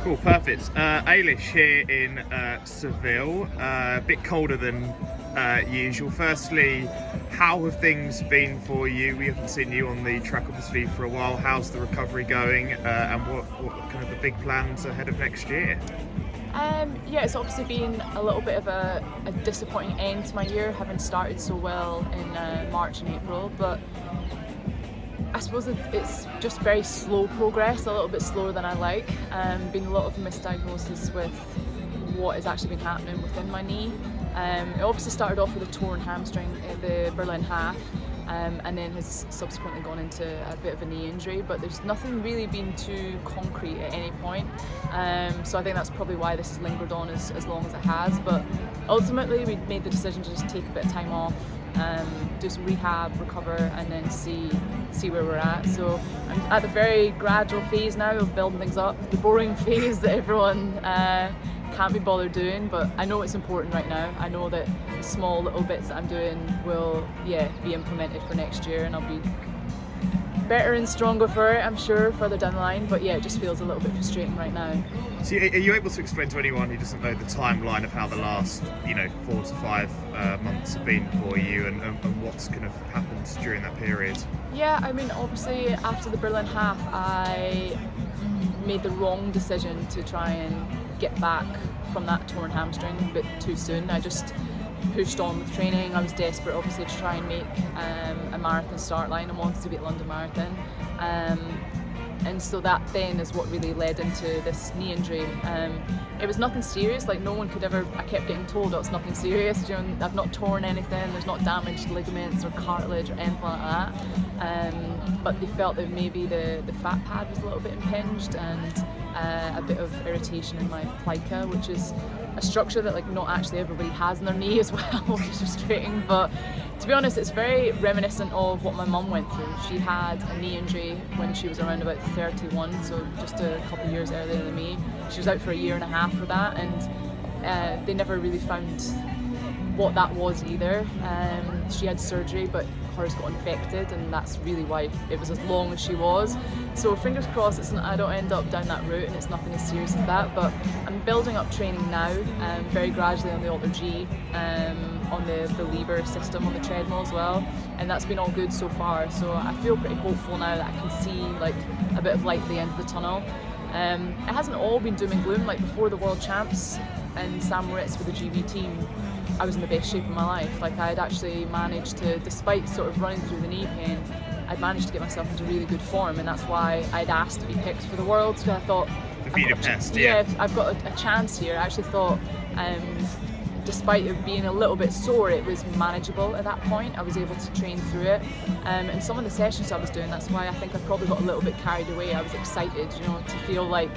Cool, perfect. Eilish here in Seville, a bit colder than usual. Firstly, how have things been for you? We haven't seen you on the track obviously for a while. How's the recovery going, and what kind of the big plans ahead of next year? Yeah, it's obviously been a little bit of a disappointing end to my year, having started so well in March and April, but I suppose it's just very slow progress, a little bit slower than I like. Been a lot of misdiagnosis with what has actually been happening within my knee. It obviously started off with a torn hamstring at the Berlin half, and then has subsequently gone into a bit of a knee injury, but there's nothing really been too concrete at any point. So I think that's probably why this has lingered on as long as it has. But ultimately we made the decision to just take a bit of time off, do some rehab, recover, and then see where we're at. So I'm at the very gradual phase now of building things up, the boring phase that everyone can't be bothered doing, but I know it's important right now. I know that the small little bits that I'm doing will be implemented for next year, and I'll be better and stronger for it, I'm sure, further down the line. But yeah, it just feels a little bit frustrating right now. So are you able to explain to anyone who doesn't know the timeline of how the last 4 to 5 months have been for you, and what's kind of happened during that period? Yeah, I mean, obviously after the Berlin half I made the wrong decision to try and get back from that torn hamstring a bit too soon. I just pushed on with training. I was desperate obviously to try and make a marathon start line. I wanted to be at London Marathon, and so that then is what really led into this knee injury. It was nothing serious, like no one could ever, I kept getting told, oh, it's nothing serious, I've not torn anything, there's not damaged ligaments or cartilage or anything like that. But they felt that maybe the fat pad was a little bit impinged, and a bit of irritation in my plica, which is a structure that like not actually everybody has in their knee as well, which is frustrating. But to be honest, it's very reminiscent of what my mum went through. She had a knee injury when she was around about 31, so just a couple of years earlier than me. She was out for 1.5 years for that, and they never really found what that was either. She had surgery, but hers got infected, and that's really why it was as long as she was. So fingers crossed I don't end up down that route and it's nothing as serious as that. But I'm building up training now, very gradually on the Alter G, on the lever system on the treadmill as well, and that's been all good so far. So I feel pretty hopeful now that I can see like a bit of light at the end of the tunnel. It hasn't all been doom and gloom. Like before the World Champs and Sam Moritz with the GB team, I was in the best shape of my life. Like I had actually managed to, despite sort of running through the knee pain, I'd managed to get myself into really good form, and that's why I'd asked to be picked for the Worlds, because I thought I've got a chance here. I actually thought, despite it being a little bit sore, it was manageable at that point. I was able to train through it, and some of the sessions I was doing, that's why I think I probably got a little bit carried away. I was excited, to feel like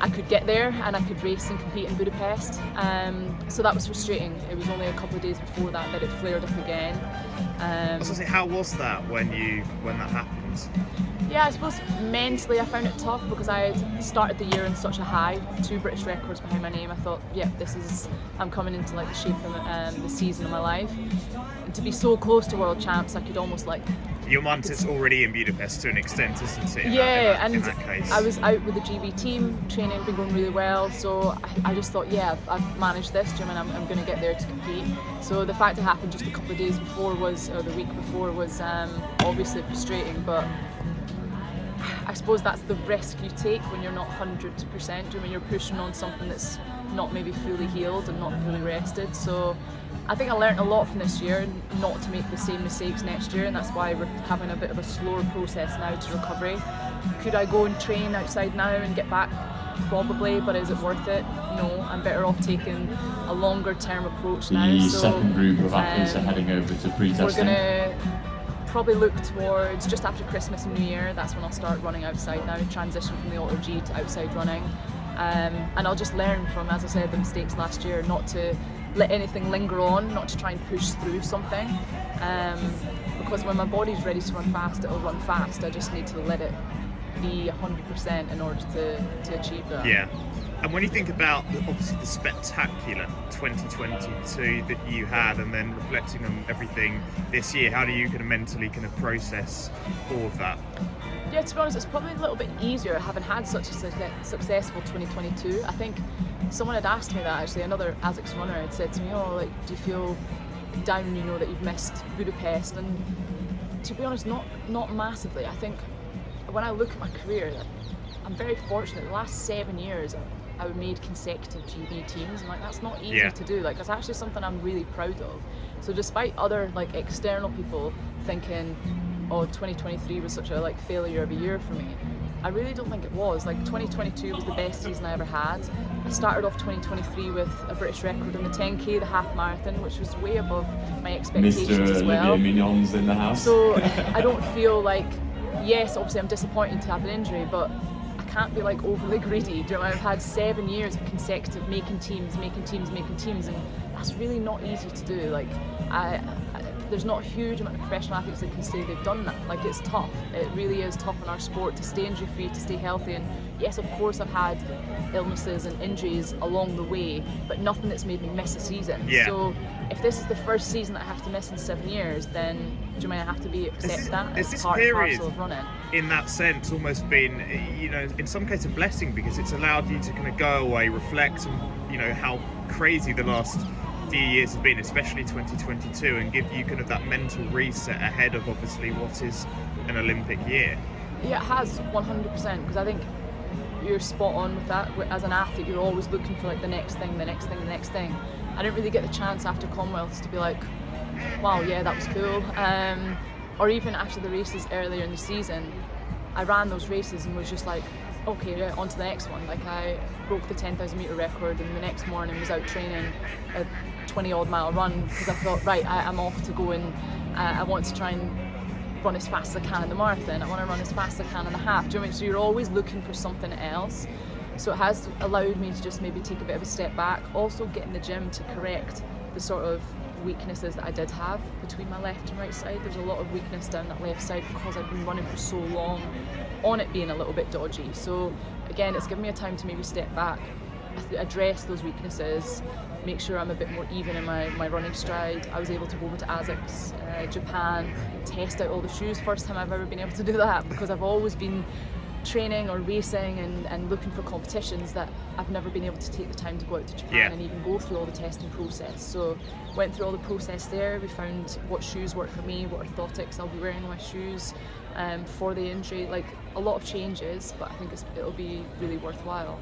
I could get there and I could race and compete in Budapest. So that was frustrating. It was only a couple of days before that it flared up again. I was going to say, how was that when that happened? Yeah, I suppose mentally I found it tough, because I had started the year in such a high, 2 British records behind my name. I thought, I'm coming into like the shape of the season of my life. And to be so close to World Champs, I could almost like... Your mindset's already in Budapest to an extent, isn't it? In that case. I was out with the GB team, training been going really well, so I just thought, I've managed this, and I'm going to get there to compete. So the fact it happened just a couple of days before or the week before was obviously frustrating, but I suppose that's the risk you take when you're not 100%, when you're pushing on something that's not maybe fully healed and not fully rested. So I think I learned a lot from this year, not to make the same mistakes next year, and that's why we're having a bit of a slower process now to recovery. Could I go and train outside now and get back? Probably, but is it worth it? No, I'm better off taking a longer term approach now. The second group of athletes are heading over to pre-testing. We're going to probably look towards just after Christmas and New Year. That's when I'll start running outside now, transition from the Alter G to outside running. And I'll just learn from, as I said, the mistakes last year, not to let anything linger on, not to try and push through something. Because when my body's ready to run fast, it'll run fast. I just need to let it be 100% in order to achieve that. Yeah. And when you think about obviously the spectacular 2022 that you had, and then reflecting on everything this year, how do you kind of mentally kind of process all of that? Yeah, to be honest, it's probably a little bit easier having had such a successful 2022. I think someone had asked me that actually, another ASICS runner had said to me, oh, like, do you feel down, you know, that you've missed Budapest? And to be honest, not massively. I think when I look at my career, I'm very fortunate. The last 7 years, I made consecutive GB teams, and like that's not easy to do. Like it's actually something I'm really proud of. So despite other like external people thinking, oh, 2023 was such a like failure of a year for me, I really don't think it was. Like 2022 was the best season I ever had. I started off 2023 with a British record in the 10k, the half marathon, which was way above my expectations Mr. as well. Olivier Mignon's in the house. So I don't feel like, yes, obviously I'm disappointed to have an injury, but I can't be like overly greedy. Do you know, I've had 7 years of consecutive making teams, and that's really not easy to do. Like there's not a huge amount of professional athletes that can say they've done that. Like it's tough. It really is tough in our sport to stay injury free, to stay healthy. And yes, of course I've had illnesses and injuries along the way, but nothing that's made me miss a season. Yeah. So if this is the first season that I have to miss in 7 years, then do you mean I have to accept that as part and parcel of running? In that sense, almost been, you know, in some cases a blessing, because it's allowed you to kind of go away, reflect on, you know, how crazy the last few years have been, especially 2022, and give you kind of that mental reset ahead of obviously what is an Olympic year. Yeah, it has 100%, because I think you're spot on with that. As an athlete, you're always looking for like the next thing. I didn't really get the chance after Commonwealths to be like, wow, yeah, that was cool. Or even after the races earlier in the season, I ran those races and was just like, okay, yeah, on to the next one. Like I broke the 10,000 metre record, and the next morning was out training a 20 odd mile run, because I thought, right, I'm off to go and I want to try and run as fast as I can in the marathon. I want to run as fast as I can in the half. Do you know what I mean? So you're always looking for something else. So it has allowed me to just maybe take a bit of a step back. Also get in the gym to correct the sort of weaknesses that I did have between my left and right side. There's a lot of weakness down that left side because I've been running for so long on it being a little bit dodgy. So again, it's given me a time to maybe step back, address those weaknesses, make sure I'm a bit more even in my running stride. I was able to go over to ASICS, Japan, test out all the shoes. First time I've ever been able to do that, because I've always been training or racing and looking for competitions that I've never been able to take the time to go out to Japan and even go through all the testing process. So went through all the process there. We found what shoes work for me, what orthotics I'll be wearing in my shoes for the injury. Like a lot of changes, but I think it'll be really worthwhile.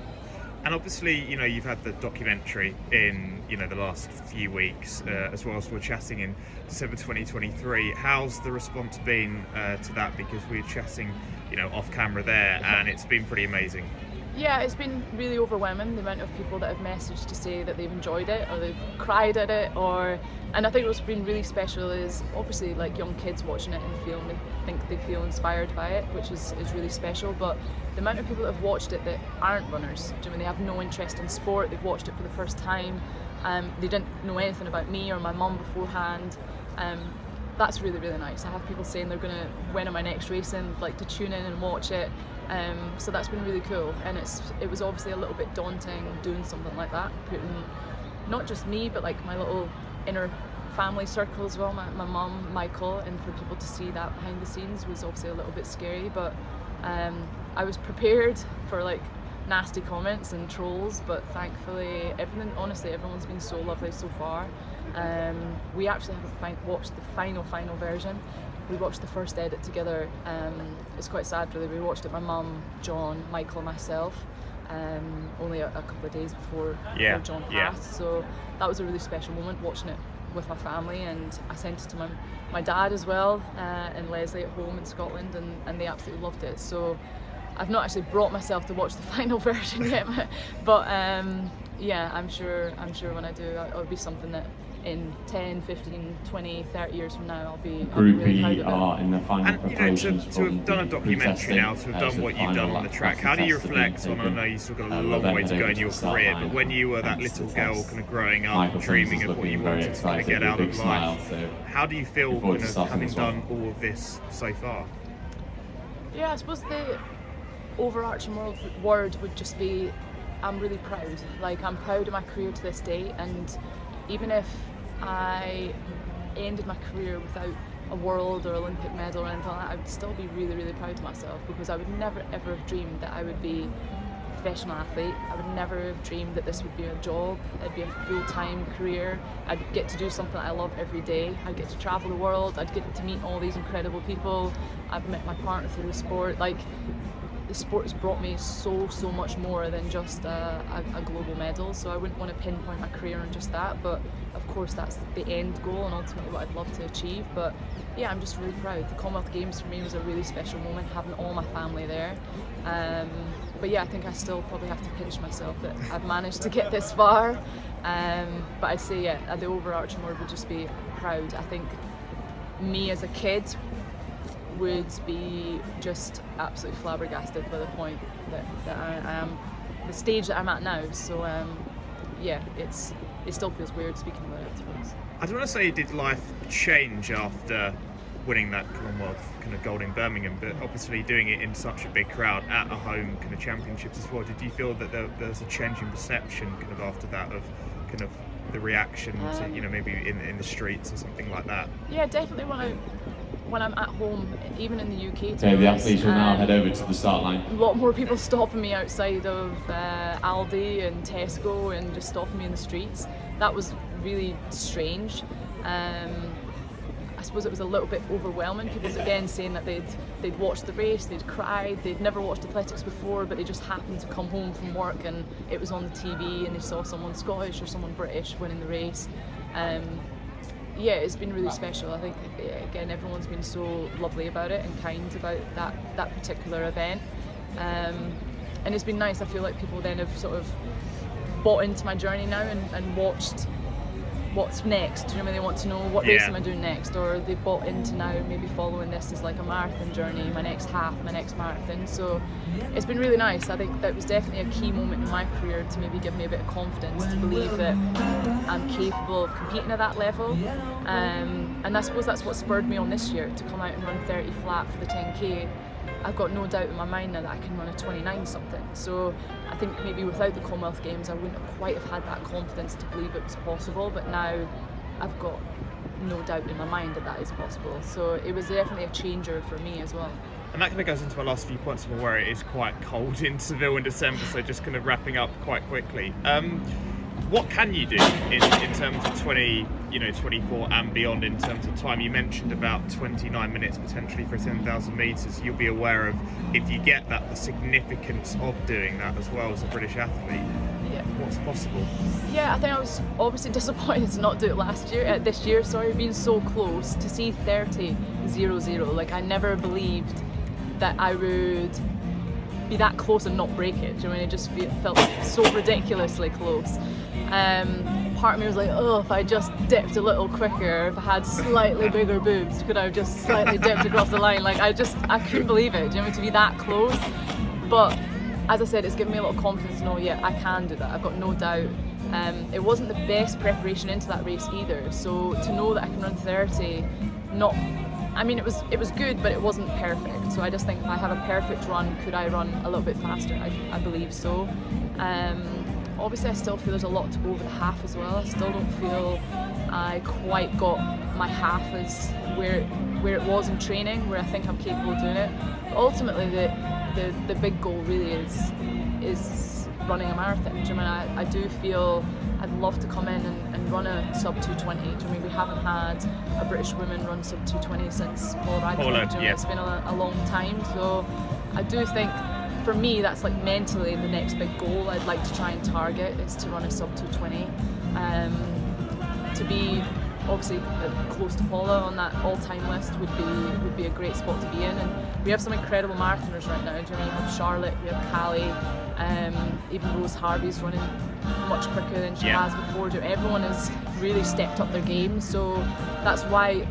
And obviously, you know, you've had the documentary in, you know, the last few weeks, as well as we're chatting in December 2023. How's the response been to that? Because we're chatting, you know, off camera there, and it's been pretty amazing. Yeah, it's been really overwhelming, the amount of people that have messaged to say that they've enjoyed it or they've cried at it, and I think what's been really special is obviously like young kids watching it and they feel inspired by it, which is really special. But the amount of people that have watched it that aren't runners, do you know, they have no interest in sport, they've watched it for the first time, they didn't know anything about me or my mum beforehand. That's really, really nice. I have people saying they're gonna, when am I next racing, like to tune in and watch it. So that's been really cool, and it was obviously a little bit daunting doing something like that, putting not just me but like my little inner family circle as well, my mum, Michael, and for people to see that behind the scenes was obviously a little bit scary, but I was prepared for like nasty comments and trolls, but thankfully everyone's been so lovely so far. We actually haven't watched the final version. We watched the first edit together. It's quite sad really. We watched it, my mum, John, Michael, myself, only a couple of days before John passed. So that was a really special moment, watching it with my family, and I sent it to my dad as well, and Leslie at home in Scotland, and they absolutely loved it. So I've not actually brought myself to watch the final version yet, but yeah, I'm sure when I do, it'll be something that in 10, 15, 20, 30 years from now I'll be really proud of it. Are in the final and you know, preparations to have done a documentary now, to have done what you've done on the track, how do you reflect on, I know you've still got a long way to go in your career, but when you were that little girl kind of growing up, dreaming of what you wanted to kind of get out of life, how do you feel kind of having done all of this so far? Yeah, I suppose overarching word would just be, I'm really proud. Like, I'm proud of my career to this day, and even if I ended my career without a world or Olympic medal or anything like that, I would still be really, really proud of myself, because I would never ever have dreamed that I would be a professional athlete. I would never have dreamed that this would be a job. It'd be a full-time career. I'd get to do something that I love every day. I'd get to travel the world. I'd get to meet all these incredible people. I've met my partner through the sport. Like, the sport has brought me so much more than just a global medal, so I wouldn't want to pinpoint my career on just that, but of course that's the end goal and ultimately what I'd love to achieve. But yeah, I'm just really proud. The Commonwealth Games for me was a really special moment, having all my family there. But yeah, I think I still probably have to pinch myself that I've managed to get this far. But I'd say, yeah, the overarching word would just be proud. I think me as a kid would be just absolutely flabbergasted by the point that I am, the stage that I'm at now. So yeah, it still feels weird speaking about it, I suppose. I don't want to say did life change after winning that Commonwealth kind of gold in Birmingham, but obviously doing it in such a big crowd at a home kind of championships as well. Did you feel that there was a change in perception kind of after that of kind of the reaction to, you know, maybe in the streets or something like that? Yeah, definitely when I'm at home, even in the UK. Okay, the athletes will now head over to the start line. A lot more people stopping me outside of Aldi and Tesco and just stopping me in the streets. That was really strange. I suppose it was a little bit overwhelming. People again saying that they'd watched the race, they'd cried, they'd never watched athletics before, but they just happened to come home from work and it was on the TV and they saw someone Scottish or someone British winning the race. Yeah, it's been really special. I think, again, everyone's been so lovely about it and kind about that particular event. And it's been nice. I feel like people then have sort of bought into my journey now and watched what's next. Do you know, they want to know what race am I doing next, or they've bought into now maybe following this as like a marathon journey, my next half, my next marathon. So it's been really nice. I think that was definitely a key moment in my career to maybe give me a bit of confidence to believe that I'm capable of competing at that level. And I suppose that's what spurred me on this year to come out and run 30 flat for the 10k. I've got no doubt in my mind now that I can run a 29 something. So I think maybe without the Commonwealth Games I wouldn't have quite have had that confidence to believe it was possible, but now I've got no doubt in my mind that that is possible. So it was definitely a changer for me as well. And that kind of goes into my last few points of where it is quite cold in Seville in December, so just kind of wrapping up quite quickly. What can you do in terms of 24 and beyond in terms of time? You mentioned about 29 minutes potentially for 10,000 metres. You'll be aware of, if you get that, the significance of doing that as well as a British athlete. Yeah. What's possible? Yeah, I think I was obviously disappointed to not do it this year, being so close, to see 30.00. Like, I never believed that I would be that close and not break it. Do you know, it just felt so ridiculously close. Part of me was like, oh, if I just dipped a little quicker, if I had slightly bigger boobs, could I have just slightly dipped across the line? Like, I couldn't believe it. Do you know, to be that close? But as I said, it's given me a lot of confidence to know, yeah, I can do that. I've got no doubt. It wasn't the best preparation into that race either. So to know that I can run 30, it was good, but it wasn't perfect. So I just think if I have a perfect run, could I run a little bit faster? I believe so. Obviously I still feel there's a lot to go over the half as well. I still don't feel I quite got my half as where it was in training, where I think I'm capable of doing it. But ultimately the big goal really is running a marathon. Do you mean, I do feel I'd love to come in and run a sub 220. Do you mean, we haven't had a British woman run sub 220 since Paula Radcliffe. It's been a long time. So I do think, for me, that's like mentally the next big goal I'd like to try and target, is to run a sub 220. To be obviously close to Paula on that all-time list would be a great spot to be in. And we have some incredible marathoners right now. Do you know, we have Charlotte, we have Callie, even Rose Harvey's running much quicker than she has before. Everyone has really stepped up their game. So that's why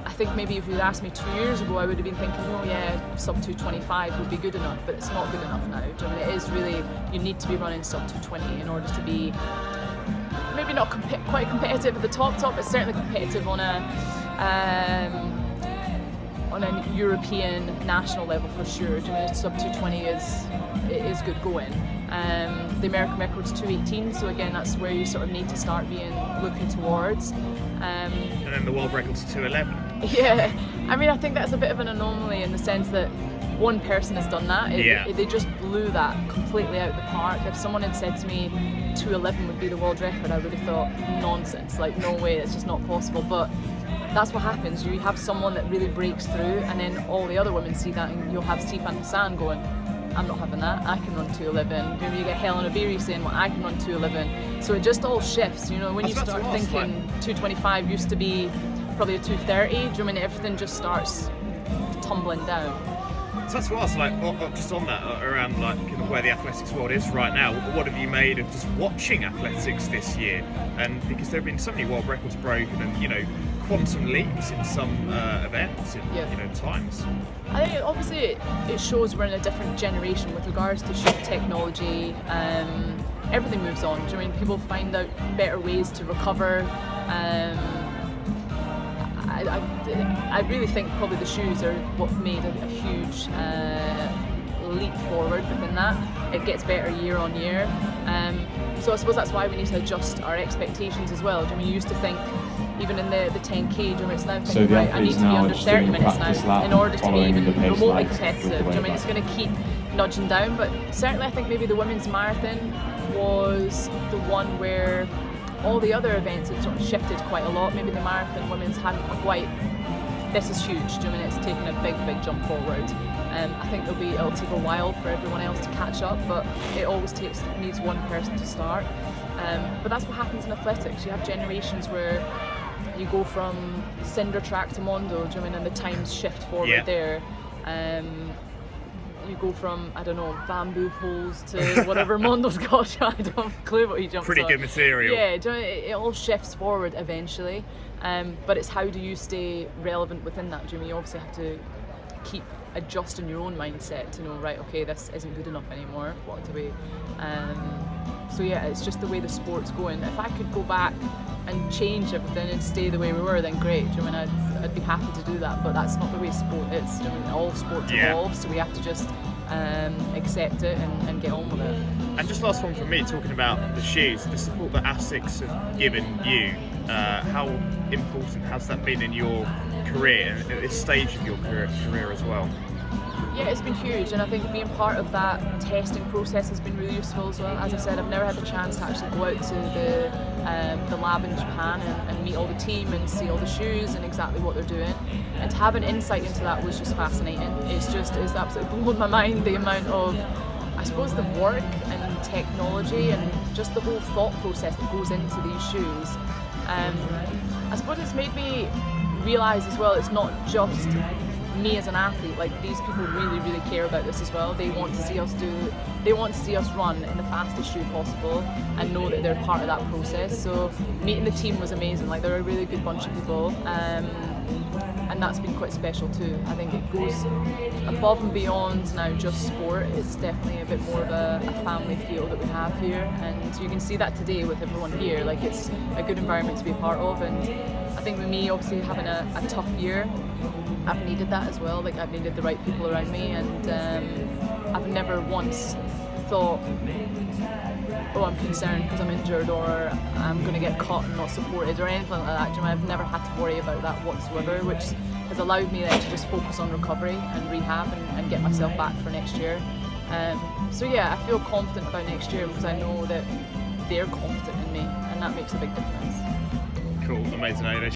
I think maybe if you'd asked me 2 years ago, I would have been thinking, oh yeah, sub 225 would be good enough, but it's not good enough now. Do you know, it is really, you need to be running sub 220 in order to be maybe not quite competitive at the top, but certainly competitive on on a European national level for sure. Do you know, sub 220 is good going. The American record's 218, so again that's where you sort of need to start looking towards. And then the world record's 211. Yeah, I mean I think that's a bit of an anomaly in the sense that one person has done that. They just blew that completely out of the park. If someone had said to me 211 would be the world record, I would have thought nonsense, like no way, it's just not possible. But that's what happens. You have someone that really breaks through, and then all the other women see that, and you'll have Sifan Hassan going, I'm not having that, I can run 211. Then you get Helen Obiri saying, well, I can run 211. So it just all shifts, you know, when you start thinking 225 used to be probably a 230, do you know what I mean? Everything just starts tumbling down. So that's what I was like, just on that, around like kind of where the athletics world is right now. What have you made of just watching athletics this year? And because there have been so many world records broken, and you know, quantum leaps in some events, in you know, times. I think obviously it shows we're in a different generation with regards to shoot technology. Everything moves on. Do you know what I mean? People find out better ways to recover. I really think probably the shoes are what made a huge leap forward within that. It gets better year on year. So I suppose that's why we need to adjust our expectations as well. I mean, you used to think, even in the 10K, it's now thinking, right, I need to be under 30 minutes now in order to be even remotely competitive. I mean, it's going to keep nudging down, but certainly I think maybe the women's marathon was the one where all the other events had sort of shifted quite a lot. Maybe the marathon women's hadn't quite. This is huge. I mean, it's taken a big jump forward. I think it'll take a while for everyone else to catch up, but it always needs one person to start. But that's what happens in athletics. You have generations where you go from cinder track to Mondo, do you know what I mean, and the times shift forward there. You go from, I don't know, bamboo poles to whatever Mondo's got. I don't have a clue what he jumps on. Pretty good material. Yeah, it all shifts forward eventually. But it's how do you stay relevant within that, Jimmy? You obviously have to keep adjusting your own mindset to know, right, okay, this isn't good enough anymore, what do we... So yeah, it's just the way the sport's going. If I could go back and change everything and stay the way we were, then great. I mean, I'd be happy to do that, but that's not the way sport is. I mean, all sports evolve, so we have to just accept it and get on with it. And just last one from me, talking about the shoes, the support that ASICS have given you, how important has that been in your career and at this stage of your career as well? Yeah, it's been huge, and I think being part of that testing process has been really useful as well. As I said, I've never had the chance to actually go out to the lab in Japan and meet all the team and see all the shoes and exactly what they're doing. And to have an insight into that was just fascinating. It's absolutely blown my mind, the amount of, I suppose, the work and technology and just the whole thought process that goes into these shoes. I suppose it's made me realise as well, it's not just me as an athlete, like these people really care about this as well. They want to see us run in the fastest shoe possible and know that they're part of that process. So meeting the team was amazing. Like, they're a really good bunch of people, and that's been quite special too. I think it goes above and beyond now just sport. It's definitely a bit more of a family feel that we have here, and you can see that today with everyone here. Like, it's a good environment to be a part of, and I think with me obviously having a tough year, I've needed that as well. Like, I've needed the right people around me, and I've never once thought, oh, I'm concerned because I'm injured or I'm going to get caught and not supported or anything like that. You know, I've never had to worry about that whatsoever, which has allowed me then to just focus on recovery and rehab and get myself back for next year. So yeah, I feel confident about next year because I know that they're confident in me, and that makes a big difference. Cool, amazing, Eilish.